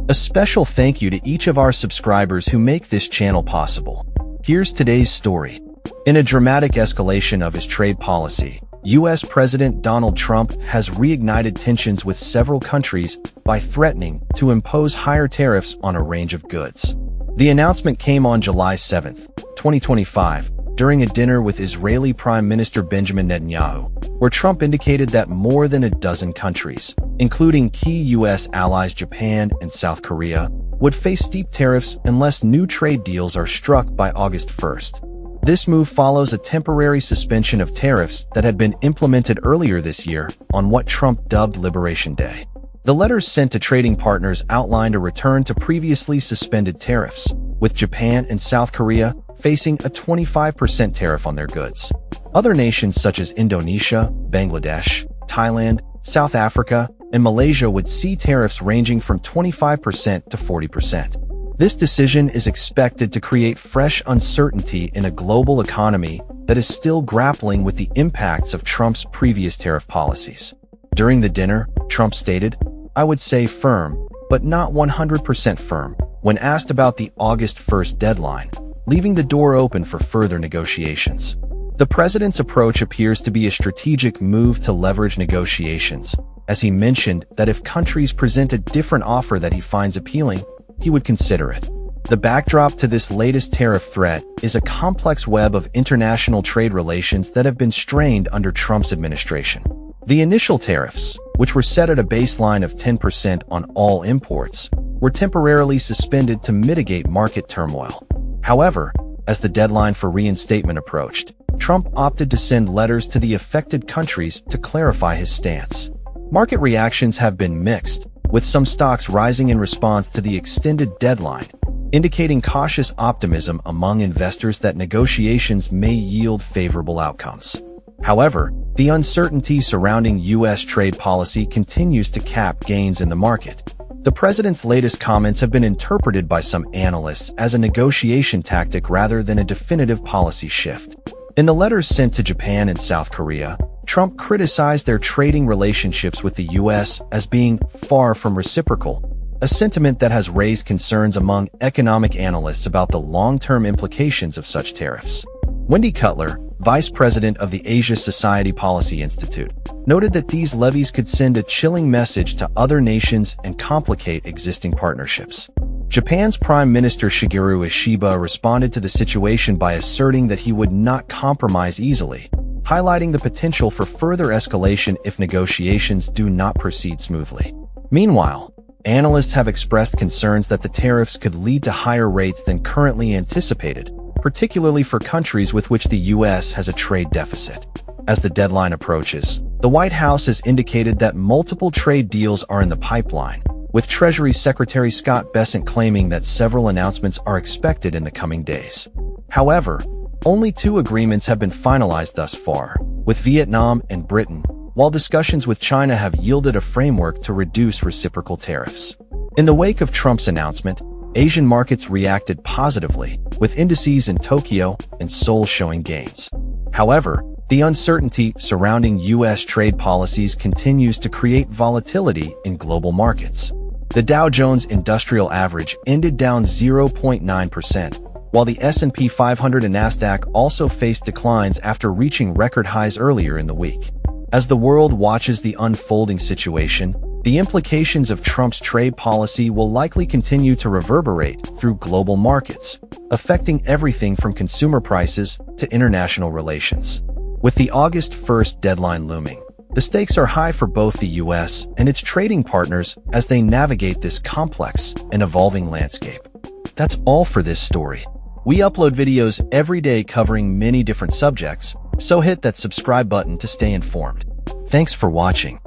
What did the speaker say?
A special thank you to each of our subscribers who make this channel possible. Here's today's story. In a dramatic escalation of his trade policy, U.S. President Donald Trump has reignited tensions with several countries by threatening to impose higher tariffs on a range of goods. The announcement came on July 7, 2025, during a dinner with Israeli Prime Minister Benjamin Netanyahu, where Trump indicated that more than a dozen countries, including key U.S. allies Japan and South Korea, would face steep tariffs unless new trade deals are struck by August 1st. This move follows a temporary suspension of tariffs that had been implemented earlier this year on what Trump dubbed Liberation Day. The letters sent to trading partners outlined a return to previously suspended tariffs, with Japan and South Korea facing a 25% tariff on their goods. Other nations such as Indonesia, Bangladesh, Thailand, South Africa, and Malaysia would see tariffs ranging from 25% to 40%. This decision is expected to create fresh uncertainty in a global economy that is still grappling with the impacts of Trump's previous tariff policies. During the dinner, Trump stated, "I would say firm, but not 100% firm," when asked about the August 1st deadline, leaving the door open for further negotiations. The president's approach appears to be a strategic move to leverage negotiations, as he mentioned that if countries present a different offer that he finds appealing, he would consider it. The backdrop to this latest tariff threat is a complex web of international trade relations that have been strained under Trump's administration. The initial tariffs, which were set at a baseline of 10% on all imports, were temporarily suspended to mitigate market turmoil. However, as the deadline for reinstatement approached, Trump opted to send letters to the affected countries to clarify his stance. Market reactions have been mixed, with some stocks rising in response to the extended deadline, indicating cautious optimism among investors that negotiations may yield favorable outcomes. However, the uncertainty surrounding U.S. trade policy continues to cap gains in the market. The president's latest comments have been interpreted by some analysts as a negotiation tactic rather than a definitive policy shift. In the letters sent to Japan and South Korea, Trump criticized their trading relationships with the U.S. as being far from reciprocal, a sentiment that has raised concerns among economic analysts about the long-term implications of such tariffs. Wendy Cutler, vice president of the Asia Society Policy Institute, noted that these levies could send a chilling message to other nations and complicate existing partnerships. Japan's Prime Minister Shigeru Ishiba responded to the situation by asserting that he would not compromise easily, highlighting the potential for further escalation if negotiations do not proceed smoothly. Meanwhile, analysts have expressed concerns that the tariffs could lead to higher rates than currently anticipated, particularly for countries with which the U.S. has a trade deficit. As the deadline approaches, the White House has indicated that multiple trade deals are in the pipeline, with Treasury Secretary Scott Bessent claiming that several announcements are expected in the coming days. However, only 2 agreements have been finalized thus far, with Vietnam and Britain, while discussions with China have yielded a framework to reduce reciprocal tariffs. In the wake of Trump's announcement, Asian markets reacted positively, with indices in Tokyo and Seoul showing gains. However, the uncertainty surrounding U.S. trade policies continues to create volatility in global markets. The Dow Jones Industrial Average ended down 0.9%, while the S&P 500 and Nasdaq also faced declines after reaching record highs earlier in the week. As the world watches the unfolding situation, the implications of Trump's trade policy will likely continue to reverberate through global markets, affecting everything from consumer prices to international relations. With the August 1st deadline looming, the stakes are high for both the U.S. and its trading partners as they navigate this complex and evolving landscape. That's all for this story. We upload videos every day covering many different subjects, so hit that subscribe button to stay informed. Thanks for watching.